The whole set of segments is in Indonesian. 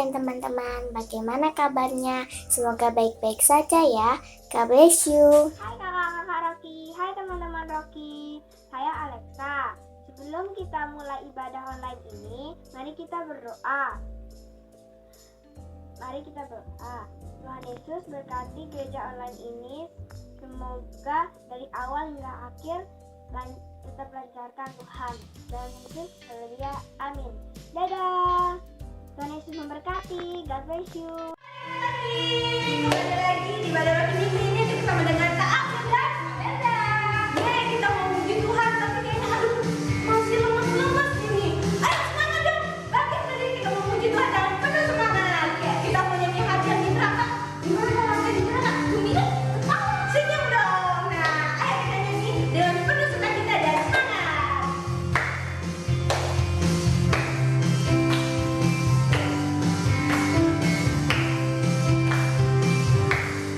kalian teman-teman? Bagaimana kabarnya? Semoga baik-baik saja ya. God bless you. Hai kakak-kakak Rocky, hai teman-teman Rocky. Saya Alexa. Sebelum kita mulai ibadah online ini, mari kita berdoa. Tuhan Yesus berkati gereja online ini. Semoga dari awal hingga akhir tetap lancarkan Tuhan. Dan Yesus, haleluya, amin. Dadah. Tuhan Yesus memberkati. God bless you. Kembali lagi di Ibadah Rocky ini bersama dengan Kak Akun dan Melda. Kita mau puji Tuhan tapi kayaknya masih lemas-lemas ini. Ayo semangat dong, bangkit berdiri, kita mau puji Tuhan dan penuh semangat. Kita mau nyanyi hati yang di neraka. Gimana hati di neraka? Gembira? Senyum dong. Nah, ayo kita nyanyi dengan penuh sukacita dan semangat.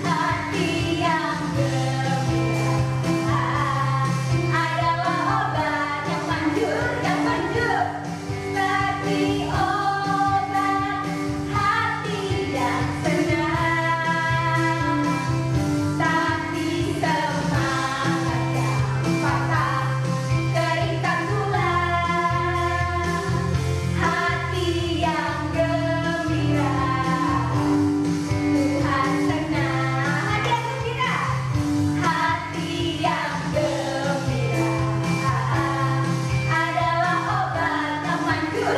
Hati yang gembira adalah obat yang manjur, seperti obat hati yang senang. Tapi semangat yang patah keringkan tulang. Hati yang gembira Tuhan senang. Hati yang gembira adalah obat yang manjur,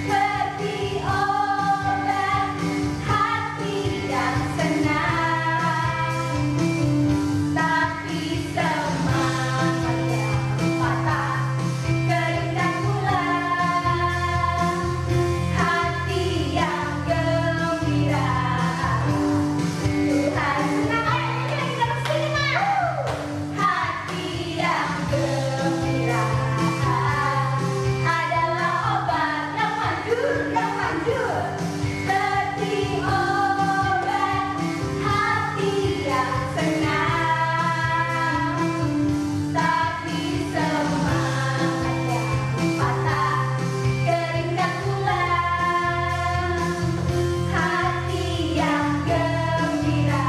seperti obat hati yang senang. Tapi semangat yang patah keringkan tulang. Hati yang gembira Tuhan senang. Ayo kita bersama. Hati yang gembira adalah obat yang manjur, seperti obat hati yang senang. Tapi semangat yang patah keringkan tulang. Hati yang gembira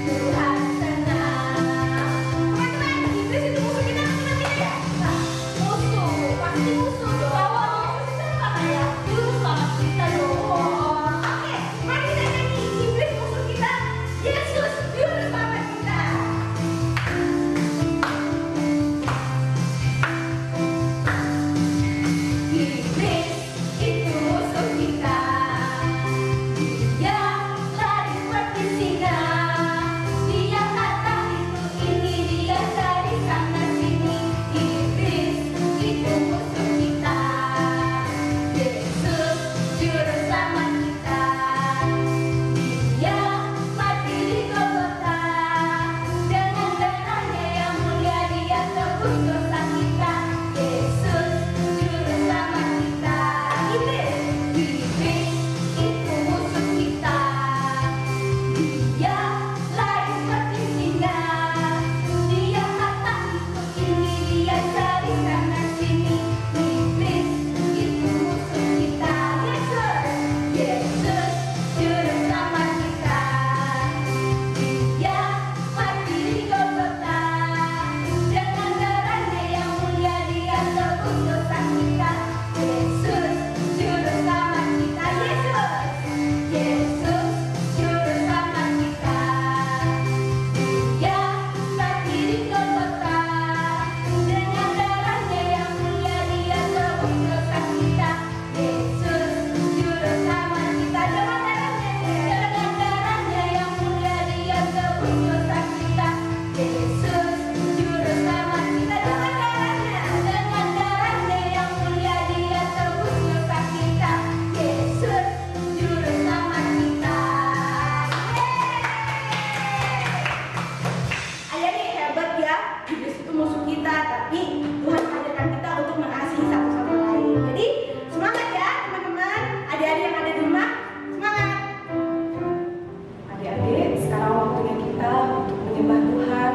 Tuhan senang. Teman-teman, iblis itu musuh kita ya? Musuh, pasti musuh dong. Juru selamat kita dong. Oke, mari kita nyanyi iblis musuh kita, Yesus juru selamat kita. Iblis itu musuh kita, dia lari seperti singa. Dia kata itu ini, dia cari sana sini. Iblis itu musuh kita, Yesus juru selamat kita. Dia mati di Golgota, dengan darahnya yang mulia dia tebus dosa kita. Yesus juru selamat kita. Iblis itu musuh kita, dia lari seperti singa. Dia kata itu ini, dia cari sana sini. Iblis itu musuh kita, Yesus juru selamat kita. Dia mati di Golgota, dengan darahnya yang mulia dia tebus dosa kita. Yesus juru selamat kita, Yesus juru selamat kita. Dia mati di Golgota, dengan darahnya yang mulia dia tebus dosa kita. Yesus juru selamat kita. Dengan darahnya yang mulia dia tebus dosa kita. Yesus juru selamat kita. Dengan darahnya yang mulia dia tebus dosa kita. Yesus juru selamat kita. Ayah nih hebat ya, iblis itu musuh kita, tapi Tuhan mengajarkan kita untuk mengasihi satu sama lain. Jadi semangat ya teman-teman, adik-adik yang ada di rumah, semangat. Adik-adik, sekarang waktunya kita untuk menyembah Tuhan.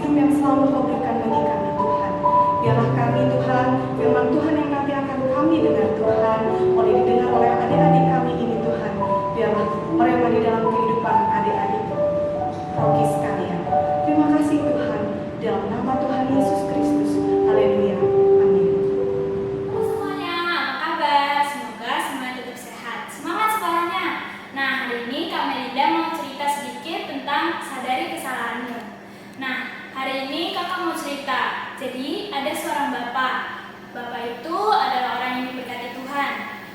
hidup yang selalu Kau berikan bagi kami Tuhan. Biarlah kami Tuhan, firman Tuhan yang nanti akan kami dengar Tuhan, boleh didengar oleh adik-adik kami ini Tuhan. Biarlah mereka di dalam kehidupan adik-adik rogi sekalian. Terima kasih Tuhan, dalam nama Tuhan Yesus Kristus. Haleluya. Amin. Halo semuanya, apa kabar? Semoga semuanya tetap sehat. Semangat sekolahnya. Nah, hari ini Kak Melinda mau cerita sedikit tentang sadari kesalahanmu. Nah, hari ini kakak mau cerita. Jadi, ada seorang bapak. Bapak itu adalah orang yang diberkati Tuhan.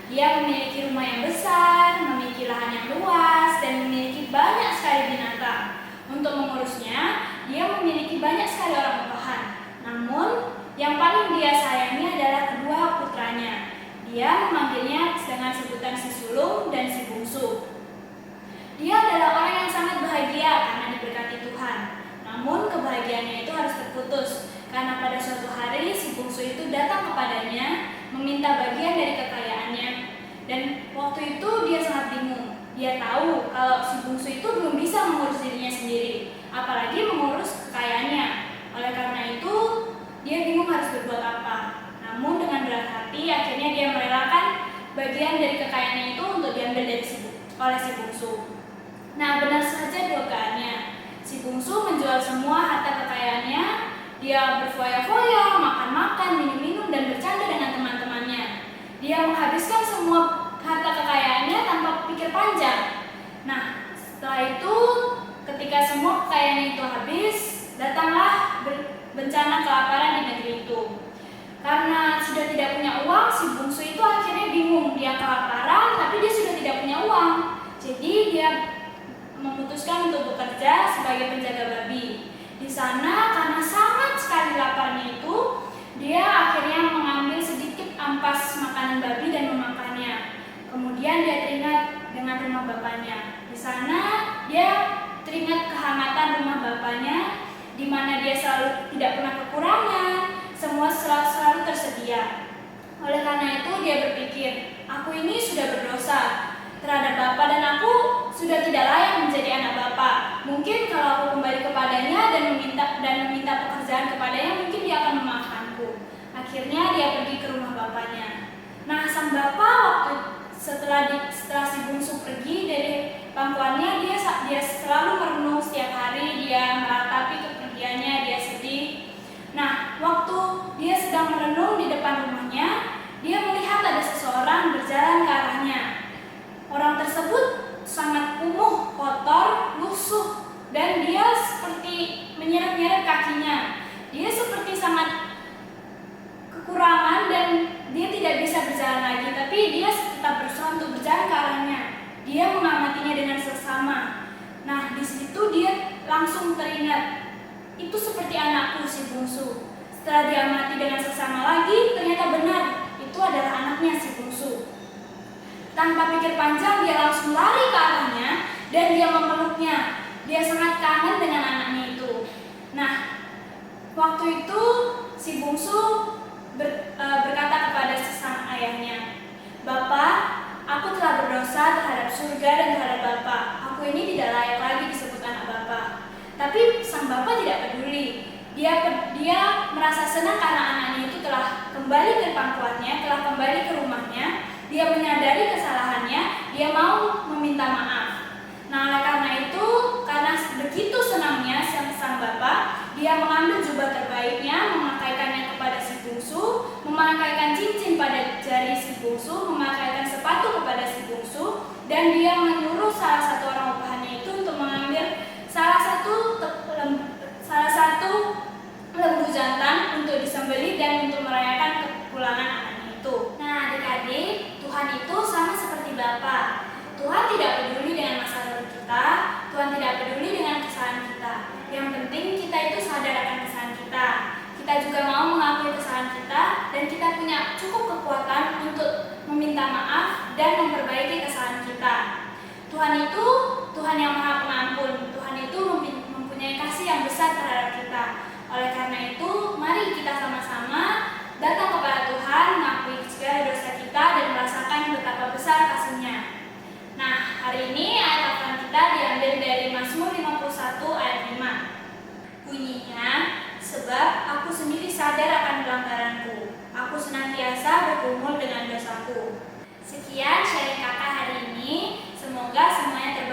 Dia memiliki rumah yang besar, memiliki lahan yang luas, dan memiliki banyak sekali binatang. Untuk mengurusnya, dia memiliki banyak sekali orang bawahan. Namun, yang paling dia sayangi adalah kedua putranya. Dia memanggilnya dengan sebutan si sulung dan si bungsu. Dia adalah orang yang sangat bahagia karena diberkati Tuhan. Namun kebahagiaannya itu harus terputus karena pada suatu hari si bungsu itu datang kepadanya meminta bagian dari kekayaannya. Dan waktu itu dia sangat bingung. Dia tahu kalau si bungsu itu belum bisa mengurus dirinya sendiri, apalagi mengurus kekayaannya. Oleh karena itu, dia bingung harus berbuat apa. Namun dengan berat hati, akhirnya dia merelakan bagian dari kekayaannya itu untuk diambil oleh si bungsu. Nah, benar saja dugaannya. Si bungsu menjual semua harta kekayaannya. Dia berfoya-foya, makan-makan, minum-minum, dan bercanda dengan teman-temannya. Dia menghabiskan semua harta kekayaannya tanpa pikir panjang. Nah, setelah itu, ketika semua kekayaan itu habis, datanglah bencana kelaparan di negeri itu. Karena sudah tidak punya uang, si bungsu itu akhirnya bingung. Dia kelaparan, tapi dia sudah tidak punya uang. Jadi dia memutuskan untuk bekerja sebagai penjaga babi. Di sana karena sangat sekali laparnya itu, dia akhirnya mengambil sedikit ampas makanan babi dan memakannya. Kemudian dia teringat dengan rumah bapaknya. Di sana dia teringat kehangatan rumah bapaknya, di mana dia selalu tidak pernah kekurangan, semua selalu tersedia. Oleh karena itu dia berpikir, aku ini sudah berdosa terhadap Bapak dan aku sudah tidak layak menjadi anak Bapak. Mungkin kalau aku kembali kepadanya dan meminta pekerjaan kepadanya, mungkin dia akan memaafkanku. Akhirnya dia pergi ke rumah bapaknya. Nah, sang bapak setelah si bungsu pergi dari pangkuannya, dia selalu merenung setiap hari, dia meratapi kepergiannya, dia sedih. Nah, waktu dia sedang merenung di depan rumahnya, dia melihat ada seseorang berjalan ke arahnya. Orang tersebut sangat kumuh, kotor, lusuh, dan dia seperti menyeret-nyeret kakinya. Dia seperti sangat kekurangan dan dia tidak bisa berjalan lagi, tapi dia tetap berusaha untuk berjalan ke arahnya. Dia mengamatinya dengan seksama. Nah, di situ dia langsung teringat, itu seperti anakku si bungsu. Setelah diamati dengan seksama lagi, ternyata benar, itu adalah anaknya si bungsu. Tanpa pikir panjang, dia langsung lari ke arahnya dan dia memeluknya. Dia sangat kangen dengan anaknya itu. Nah, waktu itu si bungsu berkata kepada sang ayahnya, "Bapak, aku telah berdosa terhadap surga dan terhadap Bapak. Aku ini tidak layak lagi disebut anak Bapak." Tapi sang bapak tidak peduli. Dia merasa senang karena anaknya itu telah kembali ke pangkuannya, telah kembali ke rumahnya. Dia menyadari kesalahannya, dia mau meminta maaf. Nah, oleh karena itu, karena begitu senangnya sang bapak, dia mengambil jubah terbaiknya, memakaikannya kepada si bungsu, memakaikan cincin pada jari si bungsu, memakaikan sepatu kepada si bungsu, dan dia menyuruh salah satu orang bawahannya itu untuk mengambil salah satu lembu jantan untuk disembelih dan untuk merayakan kepulangan anaknya itu. Nah, adik-adik, Tuhan itu sama seperti Bapa. Tuhan tidak peduli dengan masa lalu kita, Tuhan tidak peduli dengan kesalahan kita. Yang penting kita itu sadar akan kesalahan kita. Kita juga mau mengakui kesalahan kita dan kita punya cukup kekuatan untuk meminta maaf dan memperbaiki kesalahan kita. Tuhan itu Tuhan yang Maha Pengampun. Tuhan itu mempunyai kasih yang besar terhadap kita. Oleh karena itu, mari kita sama-sama datang kepada Tuhan, mengakui segala dosa kita dan merasakan betapa besar kasih-Nya. Nah, hari ini ayat Al-Quran kita diambil dari Mazmur 51 ayat 5. Bunyinya, sebab aku sendiri sadar akan pelanggaranku. Aku senantiasa bergumul dengan dosaku. Sekian sharing kakak hari ini. Semoga semuanya